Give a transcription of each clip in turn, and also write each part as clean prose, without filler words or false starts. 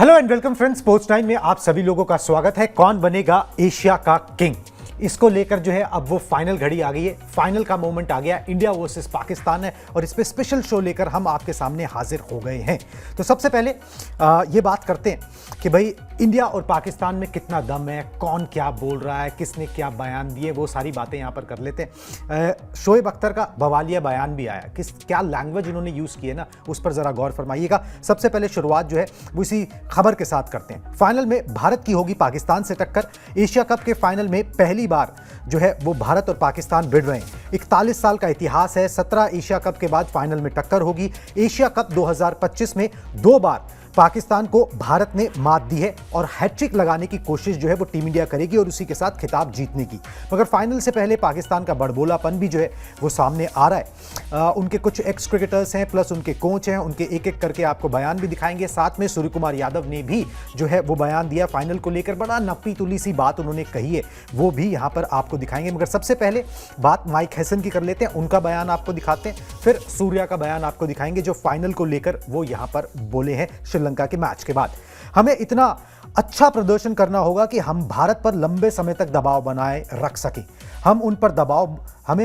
Hello and welcome friends, sports time में आप सभी लोगों का स्वागत है। कौन बनेगा एशिया का किंग, इसको लेकर जो है अब वो फाइनल घड़ी आ गई है, फाइनल का मोमेंट आ गया। इंडिया वर्सेस पाकिस्तान है और इस पे स्पेशल शो लेकर हम आपके सामने हाजिर हो गए हैं। तो सबसे पहले ये बात करते हैं कि भाई इंडिया और पाकिस्तान में कितना दम है, कौन क्या बोल रहा है, किसने क्या बयान दिए, वो सारी बातें यहाँ पर कर लेते हैं। शोएब अख्तर का बवालिया बयान भी आया, क्या लैंग्वेज इन्होंने यूज़ की है ना, उस पर ज़रा गौर फरमाइएगा। सबसे पहले शुरुआत जो है वो इसी खबर के साथ करते हैं। फाइनल में भारत की होगी पाकिस्तान से टक्कर। एशिया कप के फाइनल में पहली बार जो है वो भारत और पाकिस्तान भिड़ रहे हैं। 41 साल का इतिहास है, 17 एशिया कप के बाद फाइनल में टक्कर होगी। एशिया कप 2025 में 2 बार पाकिस्तान को भारत ने मात दी है और हैट्रिक लगाने की कोशिश जो है वो टीम इंडिया करेगी और उसी के साथ खिताब जीतने की। मगर फाइनल से पहले पाकिस्तान का बड़बोलापन भी जो है वो सामने आ रहा है। उनके कुछ एक्स क्रिकेटर्स हैं, प्लस उनके कोच हैं, उनके एक एक करके आपको बयान भी दिखाएंगे। साथ में सूर्य कुमार यादव ने भी जो है वो बयान दिया फाइनल को लेकर, बड़ा नप्पी तुली सी बात उन्होंने कही है, वो भी यहाँ पर आपको दिखाएंगे। मगर सबसे पहले बात माइक हैसन की कर लेते हैं, उनका बयान आपको दिखाते हैं, फिर सूर्या का बयान आपको दिखाएंगे जो फाइनल को लेकर वो यहाँ पर बोले हैं श्रीलंका के मैच के बाद। हमें इतना अच्छा प्रदर्शन करना होगा कि हम भारत पर लंबे समय तक दबाव बनाए रख सकें। हमें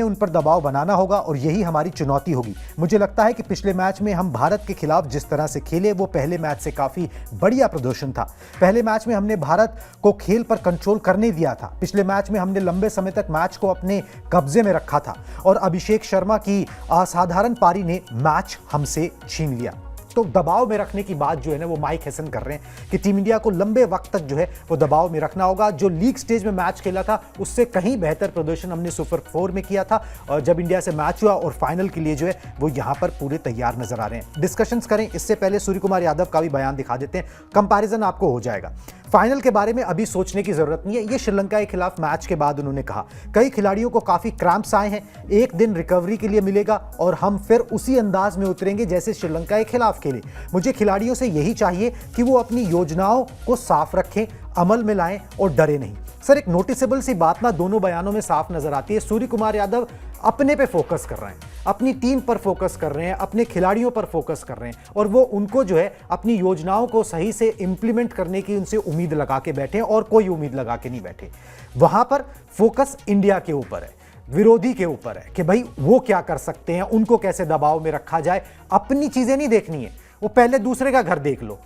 उन पर दबाव बनाना होगा और यही हमारी चुनौती होगी। मुझे लगता है कि पिछले मैच में हम भारत के खिलाफ जिस तरह से खेले वो पहले मैच से काफ़ी बढ़िया प्रदर्शन था। पहले मैच में हमने भारत को खेल पर कंट्रोल करने दिया था। पिछले मैच में हमने लंबे समय तक मैच को अपने कब्जे में रखा था और अभिषेक शर्मा की असाधारण पारी ने मैच हमसे छीन लिया। तो दबाव में रखने की बात जो है ना वो माइक हैसन कर रहे हैं कि टीम इंडिया को लंबे वक्त तक जो है वो दबाव में रखना होगा। जो लीग स्टेज में मैच खेला था उससे कहीं बेहतर प्रदर्शन हमने सुपर 4 में किया था और जब इंडिया से मैच हुआ और फाइनल के लिए जो है वो यहाँ पर पूरे तैयार नजर आ रहे हैं। डिस्कशंस करें इससे पहले सूर्य कुमार यादव का भी बयान दिखा देते हैं, कंपैरिजन आपको हो जाएगा। फाइनल के बारे में अभी सोचने की जरूरत नहीं है, ये श्रीलंका के खिलाफ मैच के बाद उन्होंने कहा। कई खिलाड़ियों को काफी क्रैम्प्स आए हैं, एक दिन रिकवरी के लिए मिलेगा और हम फिर उसी अंदाज में उतरेंगे जैसे श्रीलंका के खिलाफ खेले। मुझे खिलाड़ियों से यही चाहिए कि वो अपनी योजनाओं को साफ रखें, अमल में लाएं और डरे नहीं। सर, एक नोटिसेबल सी बात ना दोनों बयानों में साफ नजर आती है। सूर्य कुमार यादव अपने पे फोकस कर रहे हैं, अपनी टीम पर फोकस कर रहे हैं, अपने खिलाड़ियों पर फोकस कर रहे हैं और वो उनको जो है अपनी योजनाओं को सही से इंप्लीमेंट करने की उनसे उम्मीद लगा के बैठे हैं और कोई उम्मीद लगा के नहीं बैठे। वहां पर फोकस इंडिया के ऊपर है, विरोधी के ऊपर है कि भाई वो क्या कर सकते हैं, उनको कैसे दबाव में रखा जाए। अपनी चीजें नहीं देखनी है, वो पहले दूसरे का घर देख लो।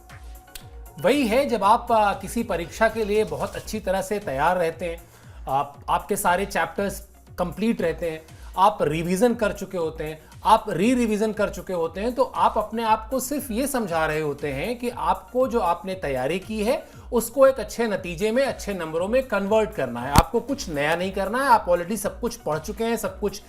वही है जब आप किसी परीक्षा के लिए बहुत अच्छी तरह से तैयार रहते हैं, आपके सारे चैप्टर्स कंप्लीट रहते हैं, आप रिवीजन कर चुके होते हैं, आप रिवीजन कर चुके होते हैं, तो आप अपने आप को सिर्फ ये समझा रहे होते हैं कि आपको जो आपने तैयारी की है उसको एक अच्छे नतीजे में, अच्छे नंबरों में कन्वर्ट करना है। आपको कुछ नया नहीं करना है, आप ऑलरेडी सब कुछ पढ़ चुके हैं, सब कुछ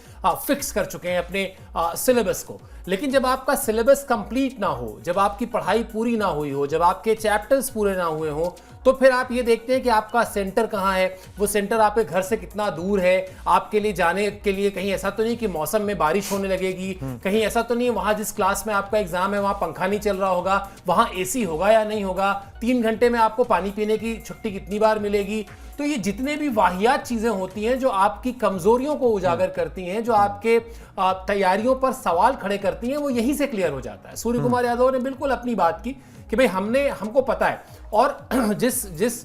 फिक्स कर चुके हैं अपने सिलेबस को। लेकिन जब आपका सिलेबस कंप्लीट ना हो, जब आपकी पढ़ाई पूरी ना हुई हो, जब आपके चैप्टर्स पूरे ना हुए हो, तो फिर आप ये देखते हैं कि आपका सेंटर कहाँ है, वो सेंटर आपके घर से कितना दूर है, आपके लिए जाने के लिए कहीं ऐसा तो नहीं कि मौसम में बारिश होने लगेगी, कहीं ऐसा तो नहीं वहां जिस क्लास में आपका एग्जाम है वहां पंखा नहीं चल रहा होगा, वहां एसी होगा या नहीं होगा, 3 घंटे में आपको पानी पीने की छुट्टी कितनी बार मिलेगी। तो ये जितने भी वाहियात चीजें होती हैं जो आपकी कमजोरियों को उजागर करती हैं, जो आपके तैयारियों पर सवाल खड़े करती हैं, वो यहीं से क्लियर हो जाता है। सूर्य कुमार यादव ने बिल्कुल अपनी बात की कि भाई हमको पता है। और जिस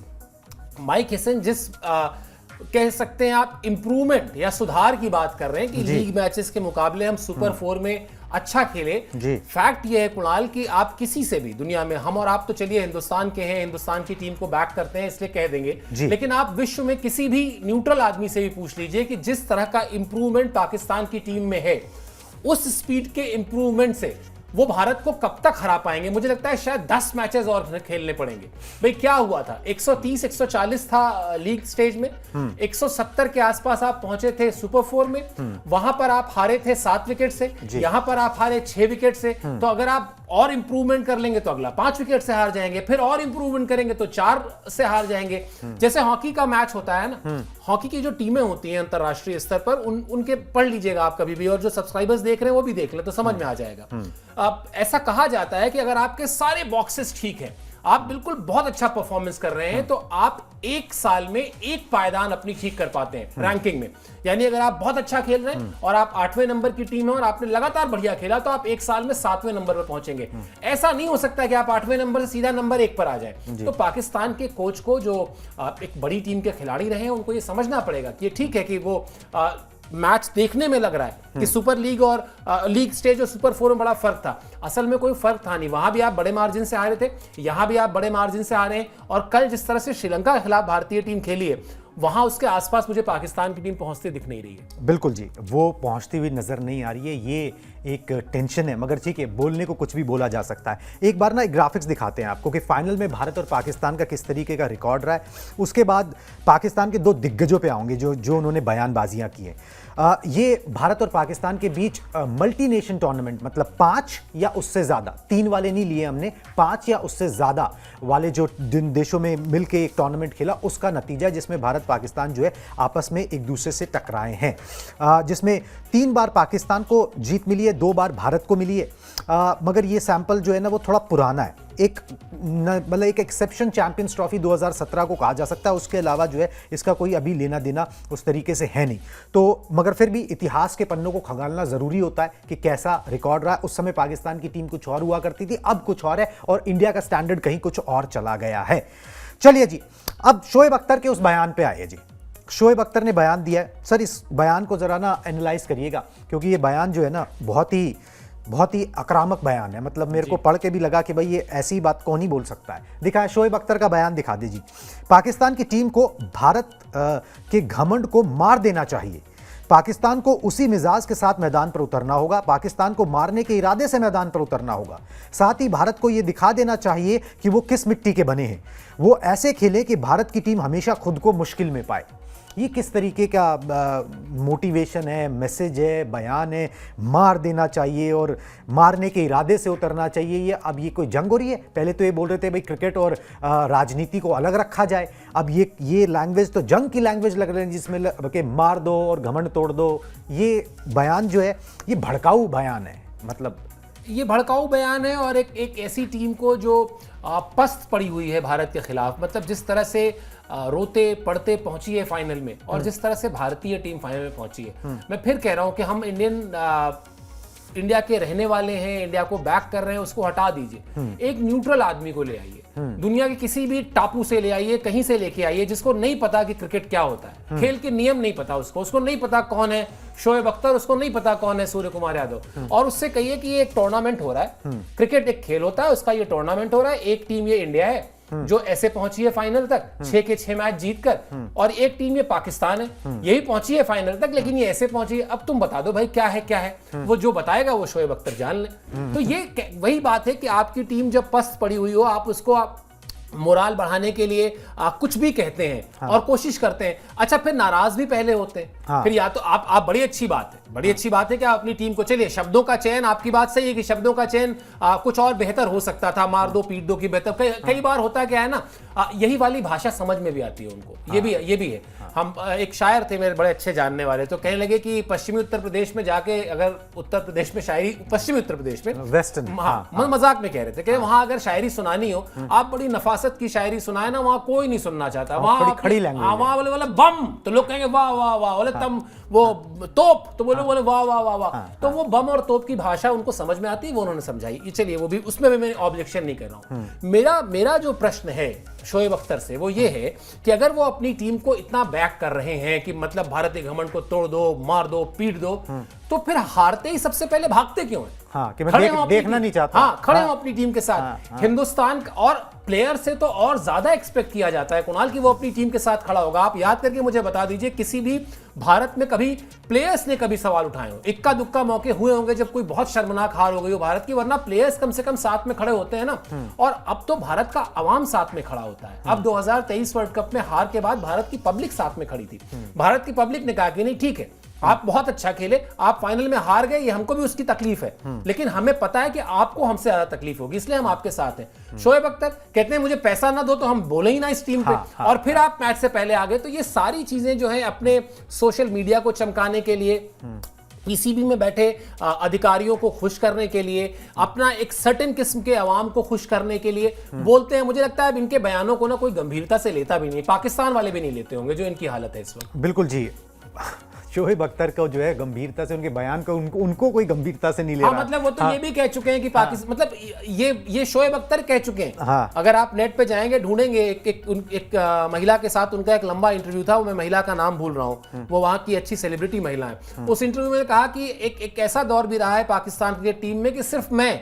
माइक हैसन कह सकते हैं आप इंप्रूवमेंट या सुधार की बात कर रहे हैं कि लीग मैचेस के मुकाबले हम सुपर 4 में अच्छा खेले। फैक्ट ये है कुणाल कि आप किसी से भी दुनिया में, हम और आप तो चलिए हिंदुस्तान के हैं, हिंदुस्तान की टीम को बैक करते हैं इसलिए कह देंगे, लेकिन आप विश्व में किसी भी न्यूट्रल आदमी से भी पूछ लीजिए कि जिस तरह का इंप्रूवमेंट पाकिस्तान की टीम में है, उस स्पीड के इंप्रूवमेंट से वो भारत को कब तक हरा पाएंगे। मुझे लगता है शायद 10 मैचेस और खेलने पड़ेंगे। भाई क्या हुआ था, 130 140 था लीग स्टेज में, 170 के आसपास आप पहुंचे थे सुपर 4 में, वहां पर आप हारे थे 7 विकेट से, यहां पर आप हारे 6 विकेट से। तो अगर आप और इंप्रूवमेंट कर लेंगे तो अगला 5 विकेट से हार जाएंगे, फिर और इंप्रूवमेंट करेंगे तो 4 से हार जाएंगे। जैसे हॉकी का मैच होता है ना, हॉकी की जो टीमें होती हैं अंतरराष्ट्रीय स्तर पर, उनके पढ़ लीजिएगा आप कभी भी, और जो सब्सक्राइबर्स देख रहे हैं वो भी देख लें तो समझ में आ जाएगा। ऐसा कहा जाता है कि अगर आपके सारे बॉक्सेस ठीक है, आप बिल्कुल बहुत अच्छा परफॉर्मेंस कर रहे हैं, तो आप एक साल में एक पायदान अपनी ठीक कर पाते हैं रैंकिंग में। यानी अगर आप बहुत अच्छा खेल रहे हैं और आप 8वें नंबर की टीम है और आपने लगातार बढ़िया खेला, तो आप एक साल में 7वें नंबर पर पहुंचेंगे। ऐसा नहीं हो सकता कि आप 8वें नंबर से सीधा नंबर 1 पर आ जाए। तो पाकिस्तान के कोच को, जो एक बड़ी टीम के खिलाड़ी रहे हैं, उनको ये समझना पड़ेगा कि ये ठीक है कि वो मैच देखने में लग रहा है कि सुपर लीग और लीग स्टेज और सुपर 4 में बड़ा फर्क था। असल में कोई फर्क था नहीं। वहां भी आप बड़े मार्जिन से आ रहे थे, यहां भी आप बड़े मार्जिन से आ रहे हैं। और कल जिस तरह से श्रीलंका के खिलाफ भारतीय टीम खेली है, वहां उसके आसपास मुझे पाकिस्तान की टीम पहुंचती दिख नहीं रही है। बिल्कुल जी, वो पहुंचती हुई नजर नहीं आ रही है। ये एक टेंशन है, मगर ठीक है, बोलने को कुछ भी बोला जा सकता है। एक बार ना एक ग्राफिक्स दिखाते हैं आपको कि फाइनल में भारत और पाकिस्तान का किस तरीके का रिकॉर्ड रहा है। उसके बाद पाकिस्तान के 2 दिग्गजों पे आएंगे जो उन्होंने बयानबाजियां की है। ये भारत और पाकिस्तान के बीच मल्टी नेशन टूर्नामेंट, मतलब 5 या उससे ज़्यादा, 3 वाले नहीं लिए हमने, 5 या उससे ज़्यादा वाले जो देशों में मिलके एक टूर्नामेंट खेला, उसका नतीजा, जिसमें भारत पाकिस्तान जो है आपस में एक दूसरे से टकराए हैं, जिसमें 3 बार पाकिस्तान को जीत मिली है, 2 बार भारत को मिली है। मगर ये सैंपल जो है ना वो थोड़ा पुराना है। मतलब एक एक्सेप्शन चैंपियंस ट्रॉफी 2017 को कहा जा सकता है। उसके अलावा जो है इसका कोई अभी लेना देना उस तरीके से है नहीं। तो मगर फिर भी इतिहास के पन्नों को खंगालना ज़रूरी होता है कि कैसा रिकॉर्ड रहा है। उस समय पाकिस्तान की टीम कुछ और हुआ करती थी, अब कुछ और है, और इंडिया का स्टैंडर्ड कहीं कुछ और चला गया है। चलिए जी, अब शोएब अख्तर के उस बयान पे आइए जी। शोएब अख्तर ने बयान दिया है। सर, इस बयान को ज़रा ना एनालाइज करिएगा, क्योंकि ये बयान जो है ना बहुत ही आक्रामक बयान है। मतलब मेरे को पढ़ के भी लगा कि भाई ये ऐसी बात कौन ही बोल सकता है। दिखाए, शोएब अख्तर का बयान दिखा दीजिए। पाकिस्तान की टीम को भारत के घमंड को मार देना चाहिए। पाकिस्तान को उसी मिजाज के साथ मैदान पर उतरना होगा। पाकिस्तान को मारने के इरादे से मैदान पर उतरना होगा। साथ ही भारत को यह दिखा देना चाहिए कि वो किस मिट्टी के बने हैं। वो ऐसे खेलें कि भारत की टीम हमेशा खुद को मुश्किल में पाए। ये किस तरीके का मोटिवेशन है, मैसेज है, बयान है? मार देना चाहिए और मारने के इरादे से उतरना चाहिए। ये अब ये कोई जंग हो रही है? पहले तो ये बोल रहे थे भाई क्रिकेट और राजनीति को अलग रखा जाए। अब ये लैंग्वेज तो जंग की लैंग्वेज लग रही है, जिसमें कि मार दो और घमंड तोड़ दो। ये बयान जो है ये भड़काऊ बयान है। मतलब ये भड़काऊ बयान है, और एक ऐसी टीम को जो पस्त पड़ी हुई है भारत के खिलाफ। मतलब जिस तरह से रोते पड़ते पहुंची है फाइनल में, और जिस तरह से भारतीय टीम फाइनल में पहुंची है। मैं फिर कह रहा हूं कि हम इंडिया के रहने वाले हैं, इंडिया को बैक कर रहे हैं, उसको हटा दीजिए। एक न्यूट्रल आदमी को ले आइए, दुनिया के किसी भी टापू से ले आइए, कहीं से लेके आइए, जिसको नहीं पता कि क्रिकेट क्या होता है, खेल के नियम नहीं पता उसको नहीं पता कौन है शोएब अख्तर, उसको नहीं पता कौन है सूर्य कुमार यादव, और उससे कहिए कि ये एक टूर्नामेंट हो रहा है। क्रिकेट एक खेल होता है, उसका ये टूर्नामेंट हो रहा है। एक टीम ये इंडिया है जो ऐसे पहुंची है फाइनल तक 6 के 6 मैच जीतकर, और एक टीम ये पाकिस्तान है, यही पहुंची है फाइनल तक, लेकिन ये ऐसे पहुंची है। अब तुम बता दो भाई क्या है। वो जो बताएगा वो शोएब अख्तर जान ले। तो ये वही बात है कि आपकी टीम जब पस्त पड़ी हुई हो, आप उसको मोराल बढ़ाने के लिए कुछ भी कहते हैं और कोशिश करते हैं। अच्छा, फिर नाराज भी पहले होते हैं। फिर या तो आप बड़ी अच्छी बात है कि आप अपनी टीम को, चलिए शब्दों का चयन, आपकी बात सही है कि शब्दों का चयन कुछ और बेहतर हो सकता था, मार दो पीट दो की बेहतर। कई बार होता क्या है ना, यही वाली भाषा समझ में भी आती है उनको। ये भी है। हम एक शायर थे मेरे बड़े अच्छे जानने वाले, तो कहने लगे कि पश्चिमी उत्तर प्रदेश में जाके, अगर उत्तर प्रदेश में शायरी, पश्चिमी उत्तर प्रदेश में वेस्टर्न, मजाक में कह रहे थे कि वहां अगर शायरी सुनानी हो, आप बड़ी नफासत की शायरी सुनाए ना, वहां कोई नहीं सुनना चाहता। वहां खड़ी लैंग्वेज, वहां बोले बम तो लोग कहेंगे वाह वाह वाह, बोले तुम वो तोप तो बोले वाह वाह वाह वाह। तो वो बम और तोप की भाषा उनको समझ में आती है, वो उन्होंने समझाई। चलिए, वो भी, उसमें भी मैं ऑब्जेक्शन नहीं कर रहा हूं। मेरा जो प्रश्न है शोएब अख्तर से वो ये है कि अगर वो अपनी टीम को इतना बैक कर रहे हैं कि मतलब भारत के घमंड को तोड़ दो, मार दो, पीट दो, तो फिर हारते ही सबसे पहले भागते क्यों हैं? कि मैं देखना नहीं चाहता। खड़े हो अपनी टीम के साथ। हिंदुस्तान और प्लेयर से तो और ज्यादा एक्सपेक्ट किया जाता है कुणाल कि वो अपनी टीम के साथ खड़ा होगा। आप याद करके मुझे बता दीजिए, किसी भी भारत में कभी प्लेयर्स ने कभी सवाल उठाए हो? इक्का दुक्का मौके हुए होंगे जब कोई बहुत शर्मनाक हार हो गई हो भारत की, वरना प्लेयर्स कम से कम साथ में खड़े होते हैं ना। और अब तो भारत का अवाम साथ में खड़ा होता है। अब 2023 वर्ल्ड कप में हार के बाद भारत की पब्लिक साथ में खड़ी थी। भारत की पब्लिक ने कहा कि नहीं ठीक है, आप बहुत अच्छा खेले, आप फाइनल में हार गए, ये हमको भी उसकी तकलीफ है, लेकिन हमें पता है कि आपको हमसे ज्यादा तकलीफ होगी, इसलिए हम आपके साथ हैं। शोएब अख्तर कहते हैं मुझे पैसा ना दो तो हम बोले ही ना इस टीम पे, और फिर आप मैच से पहले आ गए। तो ये सारी चीजें जो है अपने सोशल मीडिया को चमकाने के लिए, पीसीबी में बैठे अधिकारियों को खुश करने के लिए, अपना एक सर्टेन किस्म के अवाम को खुश करने के लिए बोलते हैं। मुझे लगता है अब इनके बयानों को ना कोई गंभीरता से लेता भी नहीं, पाकिस्तान वाले भी नहीं लेते होंगे, जो इनकी हालत है इस वक्त। बिल्कुल जी। शोएब अख्तर को जो है गंभीरता से, उनके बयान को उनको कोई गंभीरता से नहीं ले रहा। मतलब वो तो ये भी कह चुके हैं कि पाकिस्तान, मतलब ये शोएब अख्तर कह चुके हैं। हाँ। अगर आप नेट पे जाएंगे, ढूंढेंगे, एक महिला के साथ उनका एक लंबा इंटरव्यू था, वो मैं महिला का नाम भूल रहा हूँ, वो वहां की अच्छी सेलिब्रिटी महिला है। उस इंटरव्यू में कहा कि एक ऐसा दौर भी रहा है पाकिस्तान की टीम में कि सिर्फ मैं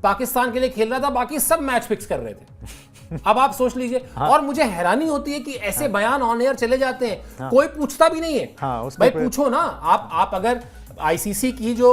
पाकिस्तान के लिए खेल रहा था, बाकी सब मैच फिक्स कर रहे थे। अब आप सोच लीजिए। हाँ। और मुझे हैरानी होती है कि ऐसे बयान ऑन एयर चले जाते हैं। हाँ। कोई पूछता भी नहीं है। हाँ, भाई पूछो ना। आप अगर आईसीसी की जो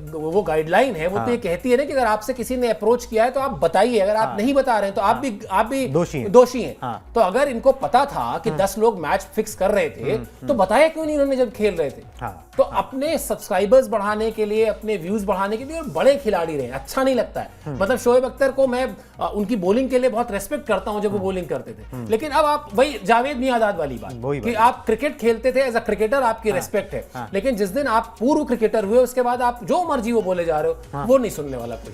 वो गाइडलाइन है वो तो ये कहती है ना कि अगर आपसे किसी ने अप्रोच किया है तो आप बताइए, अगर आप नहीं बता रहे हैं तो आप भी दोषी हैं। तो अगर इनको पता था कि 10 लोग मैच फिक्स कर रहे थे तो बताया क्यों नहीं उन्होंने जब खेल रहे थे? तो अपने सब्सक्राइबर्स बढ़ाने के लिए, अपने व्यूज बढ़ाने के लिए बड़े खिलाड़ी रहे, अच्छा नहीं लगता है। मतलब शोएब अख्तर को मैं उनकी बॉलिंग के लिए बहुत रेस्पेक्ट करता हूं जब वो बॉलिंग करते थे, लेकिन अब आप वही जावेद मियांदाद वाली बात कि आप क्रिकेट खेलते थे एज अ क्रिकेटर, आपकी रेस्पेक्ट है, लेकिन जिस दिन आप पूर्व क्रिकेटर हुए उसके बाद आप जो मर्जी वो बोले जा रहे हो, वो नहीं सुनने वाला कोई।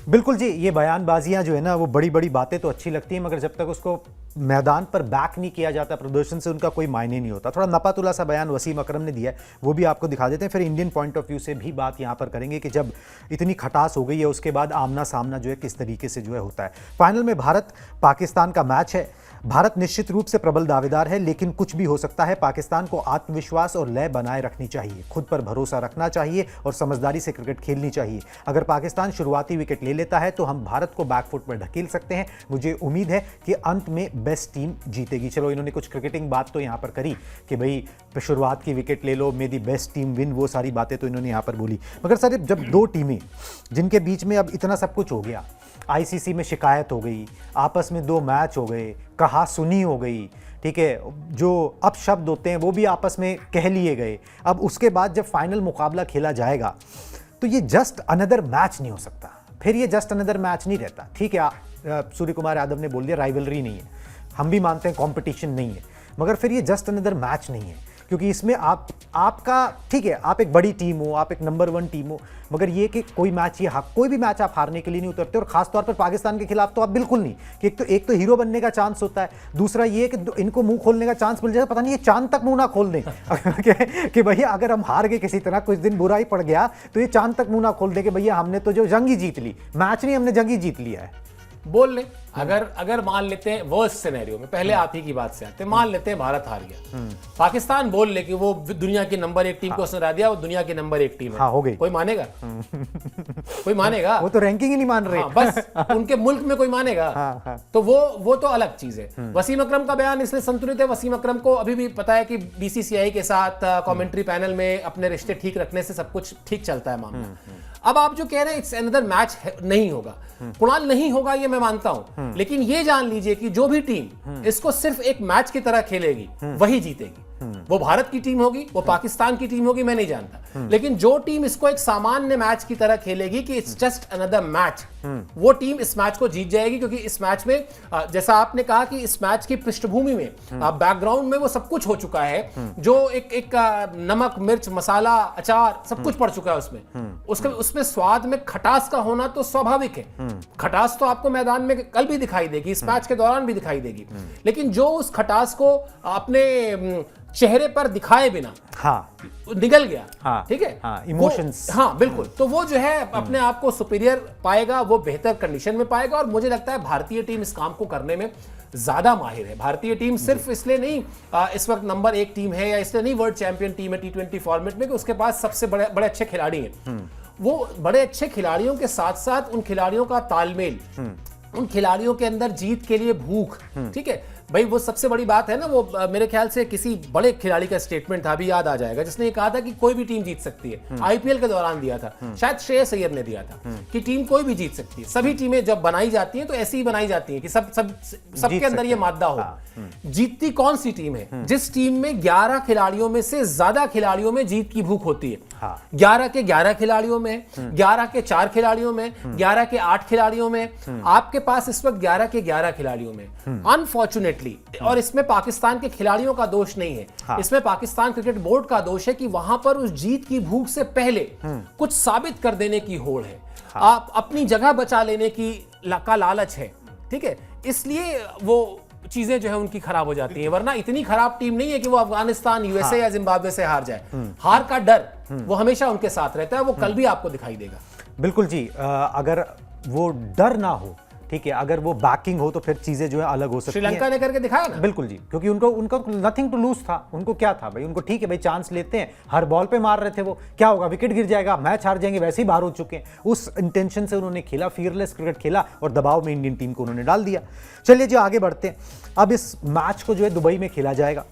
बिल्कुल जी। ये बयानबाजियां जो है ना, वो बड़ी बड़ी बातें तो अच्छी लगती हैं, मगर जब तक उसको मैदान पर बैक नहीं किया जाता, प्रदर्शन से उनका कोई मायने नहीं होता। थोड़ा नपातुला सा बयान वसीम अकरम ने दिया है, वो भी आपको दिखा देते हैं, फिर इंडियन पॉइंट ऑफ व्यू से भी बात यहाँ पर करेंगे कि जब इतनी खटास हो गई है उसके बाद आमना सामना जो है किस तरीके से जो है होता है। फाइनल में भारत पाकिस्तान का मैच है। भारत निश्चित रूप से प्रबल दावेदार है, लेकिन कुछ भी हो सकता है। पाकिस्तान को आत्मविश्वास और लय बनाए रखनी चाहिए, खुद पर भरोसा रखना चाहिए और समझदारी से क्रिकेट खेलनी चाहिए। अगर पाकिस्तान शुरुआती विकेट ले लेता है तो हम भारत को बैकफुट पर ढकेल सकते हैं। मुझे उम्मीद है कि अंत में बेस्ट टीम जीतेगी। चलो, इन्होंने कुछ क्रिकेटिंग बात तो यहाँ पर करी कि भाई शुरुआत की विकेट ले लो, मे दी बेस्ट टीम विन, वो सारी बातें तो इन्होंने यहाँ पर बोली। मगर सर, जब दो टीमें जिनके बीच में अब इतना सब कुछ हो गया, आईसीसी में शिकायत हो गई, आपस में 2 मैच हो गए, कहा सुनी हो गई, ठीक है, जो अपशब्द होते हैं वो भी आपस में कह लिए गए, अब उसके बाद जब फाइनल मुकाबला खेला जाएगा तो ये जस्ट अनदर मैच नहीं हो सकता। फिर ये जस्ट अनदर मैच नहीं रहता। ठीक है, सूर्य कुमार यादव ने बोल दिया राइवलरी नहीं है, हम भी मानते हैं कंपटीशन नहीं है, मगर फिर ये जस्ट अनदर मैच नहीं है, क्योंकि इसमें आपका ठीक है, आप एक बड़ी टीम हो, आप एक नंबर 1 टीम हो, मगर ये कि कोई भी मैच आप हारने के लिए नहीं उतरते, और खास तौर पर पाकिस्तान के खिलाफ तो आप बिल्कुल नहीं। कि एक तो हीरो बनने का चांस होता है, दूसरा ये कि इनको मुंह खोलने का चांस मिल जाए, पता नहीं ये चांद तक मुंह ना खोल दें कि भैया अगर हम हार गए किसी तरह, कुछ दिन बुरा ही पड़ गया, तो ये चांद तक मुंह ना खोल दें कि भैया हमने तो जो जंग ही जीत ली, मैच नहीं, हमने जंग ही जीत लिया है। बोल ले, अगर मान लेते हैं वर्स्ट सिनेरियो में, पहले आप ही की बात से आते हैं, मान लेते हैं भारत हार गया, पाकिस्तान बोल ले कि वो दुनिया की नंबर 1 टीम को उसने हरा दिया, वो दुनिया की नंबर 1 टीम है। हाँ, हो गई। कोई मानेगा? कोई मानेगा? वो तो रैंकिंग ही नहीं मान रहे। हाँ, बस उनके मुल्क में कोई मानेगा? हाँ। तो वो तो अलग चीज है। वसीम अकरम का बयान इसलिए संतुलित है, वसीम अकरम को अभी भी पता है कि बीसीसीआई के साथ कमेंट्री पैनल में अपने रिश्ते ठीक रखने से सब कुछ ठीक चलता है मामला। अब आप जो कह रहे हैं इट्स अनदर मैच नहीं होगा, कुणाल, नहीं होगा ये मैं मानता हूं, लेकिन ये जान लीजिए कि जो भी टीम इसको सिर्फ एक मैच की तरह खेलेगी वही जीतेगी। वो भारत की टीम होगी, वो पाकिस्तान की टीम होगी, मैं नहीं जानता, लेकिन जो टीम इसको एक सामान्य मैच की तरह खेलेगी कि इट्स जस्ट अनदर मैच, वो टीम इस मैच को जीत जाएगी। क्योंकि इस मैच में जैसा आपने कहा कि इस मैच की पृष्ठभूमि में, बैकग्राउंड में वो सब कुछ हो चुका है, जो एक नमक मिर्च मसाला अचार सब कुछ पड़ चुका है उसमें स्वाद में खटास का होना तो स्वाभाविक है। खटास तो आपको मैदान में कल भी दिखाई देगी, इस मैच के दौरान भी दिखाई देगी, लेकिन जो उस खटास को अपने चेहरे पर दिखाए बिना निकल गया, ठीक है, इमोशंस, हाँ बिल्कुल, तो वो जो है अपने आप को सुपीरियर पाएगा, वो बेहतर कंडीशन में पाएगा। और मुझे लगता है भारतीय टीम इस काम को करने में ज्यादा माहिर है। भारतीय टीम सिर्फ इसलिए नहीं इस वक्त नंबर 1 टीम है, या इसलिए नहीं वर्ल्ड चैंपियन टीम है T20 फॉर्मेट में कि उसके पास सबसे बड़े अच्छे खिलाड़ी हैं। वो बड़े अच्छे खिलाड़ियों के साथ साथ उन खिलाड़ियों का तालमेल, उन खिलाड़ियों के अंदर जीत के लिए भूख, ठीक है भाई, वो सबसे बड़ी बात है ना। वो मेरे ख्याल से किसी बड़े खिलाड़ी का स्टेटमेंट था, अभी याद आ जाएगा, जिसने ये कहा था कि कोई भी टीम जीत सकती है। आईपीएल के दौरान दिया था, शायद श्रेयस अय्यर ने दिया था कि टीम कोई भी जीत सकती है। सभी टीमें जब बनाई जाती हैं तो ऐसी ही बनाई जाती हैं कि सबके अंदर ये मादा हो। जीतती कौन सी टीम है? जिस टीम में 11 खिलाड़ियों में से ज्यादा खिलाड़ियों में जीत की भूख होती है। हाँ। 11 के 11 खिलाड़ियों में, 11 के 4 खिलाड़ियों में, 11 के 8 खिलाड़ियों में, आपके पास इस वक्त 11 के 11 खिलाड़ियों में। अनफॉर्चुनेटली, और इसमें पाकिस्तान के खिलाड़ियों का दोष नहीं है, हाँ। इसमें पाकिस्तान क्रिकेट बोर्ड का दोष है कि वहां पर उस जीत की भूख से पहले कुछ साबित कर देने की होड़ है। आप अपनी जगह बचा लेने की का लालच है, ठीक है, इसलिए वो चीजें जो है उनकी खराब हो जाती हैं। वरना इतनी खराब टीम नहीं है कि वो अफगानिस्तान, यूएसए या जिम्बाब्वे से हार जाए। हार का डर वो हमेशा उनके साथ रहता है, वो कल भी आपको दिखाई देगा। बिल्कुल जी, अगर वो डर ना हो, ठीक है, अगर वो बैकिंग हो तो फिर चीजें जो है अलग हो सकती हैं। श्रीलंका ने करके दिखाया ना। बिल्कुल जी, क्योंकि उनको नथिंग टू लूज था। उनको क्या था भाई, उनको ठीक है भाई, चांस लेते हैं, हर बॉल पे मार रहे थे वो, क्या होगा, विकेट गिर जाएगा, मैच हार जाएंगे, वैसे ही बाहर हो चुके हैं। उस इंटेंशन से उन्होंने खेला, फियरलेस क्रिकेट खेला और दबाव में इंडियन टीम को उन्होंने डाल दिया। चलिए जी आगे बढ़ते हैं। अब इस मैच को जो है दुबई में खेला जाएगा।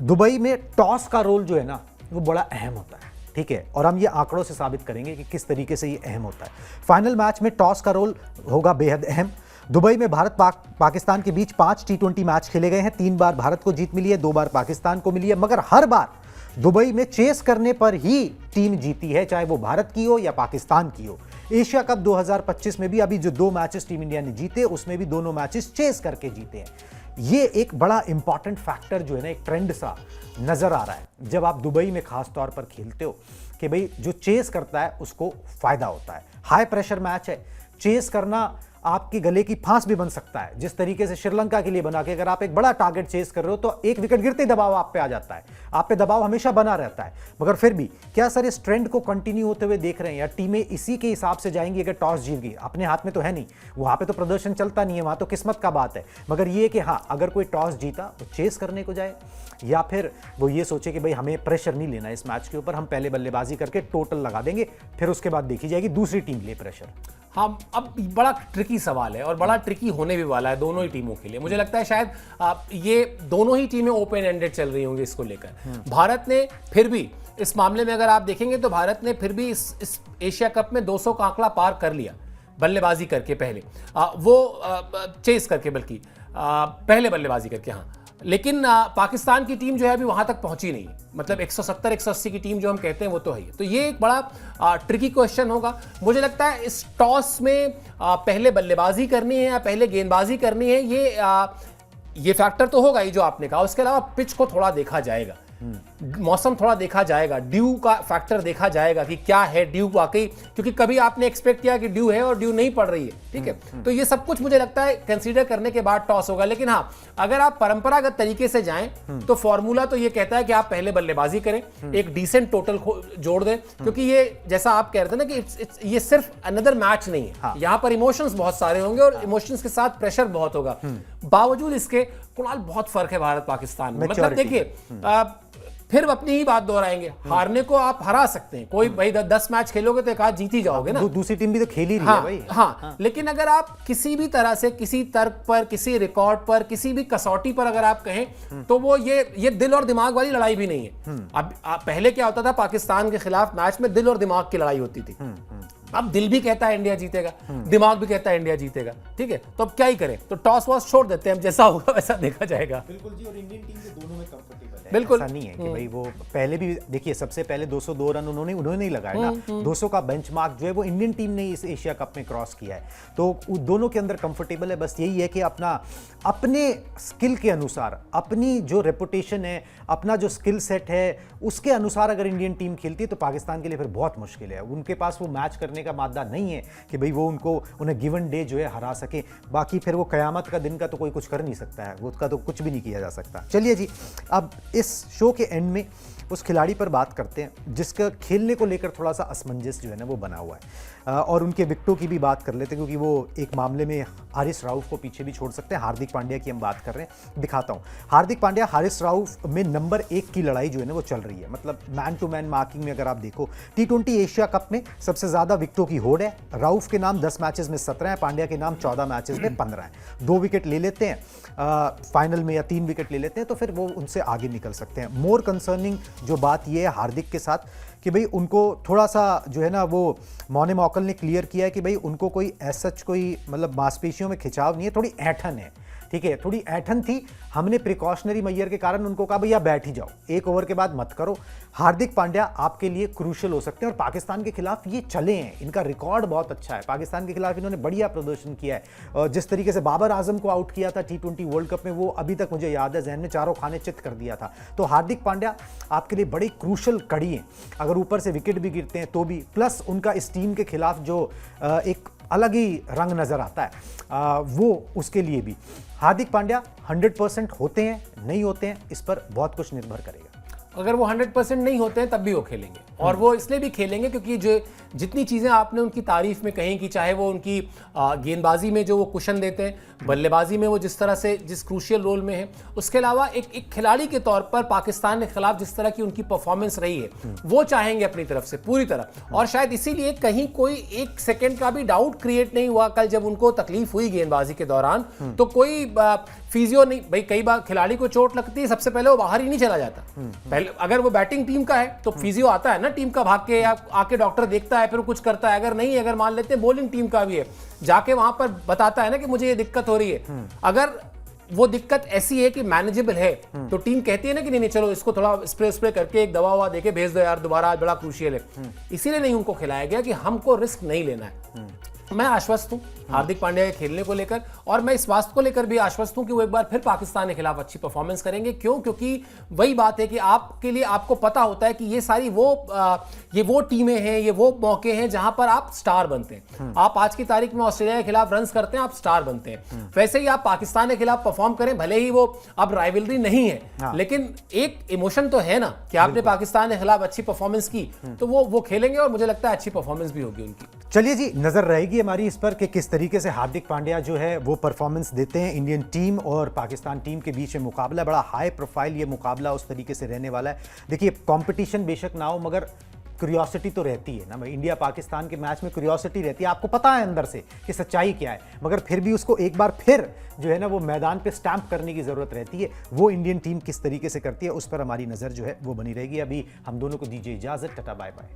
दुबई में टॉस का रोल जो है ना वो बड़ा अहम होता है, ठीक है, और हम ये आंकड़ों से साबित करेंगे कि किस तरीके से ये अहम होता है। फाइनल मैच में टॉस का रोल होगा बेहद अहम। दुबई में भारत पाकिस्तान के बीच 5 T20 मैच खेले गए हैं। 3 बार भारत को जीत मिली है, 2 बार पाकिस्तान को मिली है, मगर हर बार दुबई में चेस करने पर ही टीम जीती है, चाहे वो भारत की हो या पाकिस्तान की हो। एशिया कप 2025 में भी अभी जो 2 मैचेस टीम इंडिया ने जीते, उसमें भी दोनों मैचेस चेस करके जीते हैं। ये एक बड़ा इंपॉर्टेंट फैक्टर जो है ना, एक ट्रेंड सा नजर आ रहा है जब आप दुबई में खास तौर पर खेलते हो, कि भाई जो चेस करता है उसको फायदा होता है। हाई प्रेशर मैच है, चेस करना आपके गले की फांस भी बन सकता है, जिस तरीके से श्रीलंका के लिए बना के अगर आप एक बड़ा टारगेट चेस कर रहे हो तो एक विकेट गिरते ही दबाव आप पे आ जाता है, आप पे दबाव हमेशा बना रहता है। मगर फिर भी क्या सर इस ट्रेंड को कंटिन्यू होते हुए देख रहे हैं, या टीमें इसी के हिसाब से जाएंगी? अगर टॉस जीत गई, अपने हाथ में तो है नहीं, वहां पे तो प्रदर्शन चलता नहीं है, वहां तो किस्मत का बात है। मगर ये कि हाँ, अगर कोई टॉस जीता तो चेस करने को जाए, या फिर वो ये सोचे कि भाई हमें प्रेशर नहीं लेना इस मैच के ऊपर, हम पहले बल्लेबाजी करके टोटल लगा देंगे, फिर उसके बाद देखी जाएगी दूसरी टीम ले प्रेशर। हाँ, अब बड़ा ट्रिकी सवाल है और बड़ा ट्रिकी होने भी वाला है दोनों ही टीमों के लिए। मुझे लगता है शायद ये दोनों ही टीमें ओपन एंडेड चल रही होंगी इसको लेकर। भारत ने फिर भी इस मामले में अगर आप देखेंगे तो भारत ने फिर भी इस एशिया कप में 200 का आंकड़ा पार कर लिया बल्लेबाजी करके, पहले चेस करके, बल्कि पहले बल्लेबाजी करके। हाँ, लेकिन पाकिस्तान की टीम जो है अभी वहां तक पहुंची नहीं, मतलब 170-180 की टीम जो हम कहते हैं वो तो है ही। तो ये एक बड़ा ट्रिकी क्वेश्चन होगा। मुझे लगता है इस टॉस में पहले बल्लेबाजी करनी है या पहले गेंदबाजी करनी है, ये फैक्टर तो होगा ही जो आपने कहा। उसके अलावा पिच को थोड़ा देखा जाएगा, मौसम थोड़ा देखा जाएगा, ड्यू का फैक्टर देखा जाएगा कि क्या है ड्यू वाकई, क्योंकि कभी आपने एक्सपेक्ट किया कि ड्यू है और ड्यू नहीं पड़ रही है, ठीक है। तो ये सब कुछ मुझे लगता है कंसीडर करने के बाद टॉस होगा। लेकिन हाँ, अगर आप परंपरागत तरीके से जाएं तो फॉर्मूला तो ये कहता है कि आप पहले बल्लेबाजी करें, एक डिसेंट टोटल जोड़ दें, क्योंकि ये जैसा आप कह रहे थे ना कि ये सिर्फ अनदर मैच नहीं है। हाँ। यहाँ पर इमोशंस बहुत सारे होंगे और इमोशंस के साथ प्रेशर बहुत होगा। बावजूद इसके कुणाल बहुत फर्क है भारत पाकिस्तान में। मतलब देखिए, फिर अपनी ही बात दोहराएंगे, हारने को आप हरा सकते हैं, कोई भाई 10 मैच खेलोगे तो एक आध जीत ही जाओगे ना। दूसरी टीम भी तो खेल ही रही हाँ, है भाई। हाँ, लेकिन अगर आप किसी भी तरह से, किसी तर्क पर, किसी रिकॉर्ड पर, किसी भी कसौटी पर अगर आप कहें तो वो ये दिल और दिमाग वाली लड़ाई भी नहीं है। अब पहले क्या होता था, पाकिस्तान के खिलाफ मैच में दिल और दिमाग की लड़ाई होती थी। अब दिल भी कहता है इंडिया जीतेगा, दिमाग भी कहता है इंडिया जीतेगा, ठीक है। तो अब क्या ही करें, तो टॉस वॉस छोड़ देते हैं, जैसा होगा वैसा देखा जाएगा। बिल्कुल जी, और इंडियन टीम के दोनों में कंफर्टेबल है, बिल्कुल ऐसा नहीं है कि भाई वो पहले भी देखिए, सबसे पहले 202 रन उन्होंने नहीं लगाए ना। 200 का बेंचमार्क जो है वो इंडियन टीम ने इस एशिया कप में क्रॉस किया है, तो दोनों के अंदर कंफर्टेबल है। बस यही है कि अपने स्किल के अनुसार, अपनी जो रेपुटेशन है, अपना जो स्किल सेट है, उसके अनुसार अगर इंडियन टीम खेलती है तो पाकिस्तान के लिए फिर बहुत मुश्किल है। उनके पास वो मैच करने का मादा नहीं है कि भाई वो उन्हें गिवन डे जो है हरा सके। बाकी फिर वो कयामत का दिन का तो कोई कुछ कर नहीं सकता है, उसका तो कुछ भी नहीं किया जा सकता। चलिए जी, अब इस शो के एंड में उस खिलाड़ी पर बात करते हैं जिसका खेलने को लेकर थोड़ा सा असमंजस जो है ना वो बना हुआ है, और उनके विकेटों की भी बात कर लेते हैं, क्योंकि वो एक मामले में हारिस राउफ को पीछे भी छोड़ सकते हैं। हार्दिक पांड्या की हम बात कर रहे हैं, दिखाता हूं। हार्दिक पांड्या हारिस राउफ में नंबर 1 की लड़ाई जो है ना वो चल रही है। मतलब मैन टू मैन मार्किंग में अगर आप देखो, T20 एशिया कप में सबसे ज्यादा विकेटों की होड़ है। राउफ के नाम 10 मैचेस में 17 है, पांड्या के नाम 14 मैचेस में 15 है। 2 विकेट ले लेते हैं फाइनल में, या 3 विकेट ले लेते हैं तो फिर वो उनसे आगे निकल सकते हैं। मोर कंसर्निंग जो बात ये है हार्दिक के साथ कि भाई उनको थोड़ा सा जो है ना, वो मौने मौकल ने क्लियर किया है कि भाई उनको कोई ऐसा कोई मतलब मांसपेशियों में खिंचाव नहीं है, थोड़ी ऐंठन है ठीक है, थोड़ी ऐठन थी, हमने प्रिकॉशनरी मैयर के कारण उनको कहा भैया बैठ ही जाओ, 1 ओवर के बाद मत करो। हार्दिक पांड्या आपके लिए क्रूशियल हो सकते हैं और पाकिस्तान के खिलाफ ये चले हैं, इनका रिकॉर्ड बहुत अच्छा है, पाकिस्तान के खिलाफ इन्होंने बढ़िया प्रदर्शन किया है। और जिस तरीके से बाबर आजम को आउट किया था T20 वर्ल्ड कप में, वो अभी तक मुझे याद है, जहन में चारों खाने चित कर दिया था। तो हार्दिक पांड्या आपके लिए बड़ी क्रूशियल कड़ी हैं, अगर ऊपर से विकेट भी गिरते हैं तो भी, प्लस उनका इस टीम के खिलाफ जो एक अलग ही रंग नजर आता है वो उसके लिए भी। हार्दिक पांड्या 100% होते हैं, नहीं होते हैं, इस पर बहुत कुछ निर्भर करेगा। अगर वो 100% नहीं होते हैं तब भी वो खेलेंगे, और वो इसलिए भी खेलेंगे क्योंकि जो जितनी चीज़ें आपने उनकी तारीफ में कही कि चाहे वो उनकी गेंदबाजी में जो वो कुशन देते हैं, बल्लेबाजी में वो जिस तरह से जिस क्रूशियल रोल में है, उसके अलावा एक खिलाड़ी के तौर पर पाकिस्तान के खिलाफ जिस तरह की उनकी परफॉर्मेंस रही है, वो चाहेंगे अपनी तरफ से पूरी तरह। और शायद इसीलिए कहीं कोई 1 सेकेंड का भी डाउट क्रिएट नहीं हुआ कल जब उनको तकलीफ हुई गेंदबाजी के दौरान, तो कोई फिजियो नहीं, भाई कई बार खिलाड़ी को चोट लगती है, सबसे पहले वो बाहर ही नहीं चला जाता। पहले अगर वो बैटिंग टीम का है तो फिजियो आता है ना टीम का, भाग के या आके डॉक्टर देखता है, फिर कुछ करता है। अगर नहीं, अगर मान लेते हैं बॉलिंग टीम का भी है, जाके वहां पर बताता है ना कि मुझे ये दिक्कत हो रही है। अगर वो दिक्कत ऐसी है कि मैनेजेबल है, तो टीम कहती है ना कि नहीं चलो इसको थोड़ा स्प्रे करके एक दवा देके भेज दो यार दोबारा, बड़ा क्रूशियल है। इसीलिए नहीं उनको खिलाया गया कि हमको रिस्क नहीं लेना है। मैं आश्वस्त हूं हार्दिक पांड्या के खेलने को लेकर, और मैं इस बात को लेकर भी आश्वस्त हूं कि वो एक बार फिर पाकिस्तान के खिलाफ अच्छी परफॉर्मेंस करेंगे। क्यों? क्योंकि वही बात है कि आपके लिए आपको पता होता है कि ये सारी ये वो टीमें हैं, ये वो मौके हैं जहां पर आप स्टार बनते हैं। आप आज की तारीख में ऑस्ट्रेलिया के खिलाफ रन्स करते हैं, आप स्टार बनते हैं। वैसे ही आप पाकिस्तान के खिलाफ परफॉर्म करें, भले ही वो अब राइवलरी नहीं है, लेकिन एक इमोशन तो है ना कि आपने पाकिस्तान के खिलाफ अच्छी परफॉर्मेंस की, तो वो खेलेंगे और मुझे लगता है अच्छी परफॉर्मेंस भी होगी उनकी। चलिए जी, नजर रहेगी हमारी इस पर कि किस तरीके से हार्दिक पांड्या जो है वो परफॉर्मेंस देते हैं। इंडियन टीम और पाकिस्तान टीम के बीच में मुकाबला, बड़ा हाई प्रोफाइल ये मुकाबला उस तरीके से रहने वाला है। देखिए, कंपटीशन बेशक ना हो, मगर क्यूरियोसिटी तो रहती है ना भाई। इंडिया पाकिस्तान के मैच में क्यूरियोसिटी रहती है, आपको पता है अंदर से कि सच्चाई क्या है, मगर फिर भी उसको एक बार फिर जो है ना वो मैदान पे स्टैंप करने की जरूरत रहती है। वो इंडियन टीम किस तरीके से करती है, उस पर हमारी नजर जो है वो बनी रहेगी। अभी हम दोनों को दीजिए इजाजत, टाटा बाय बाय।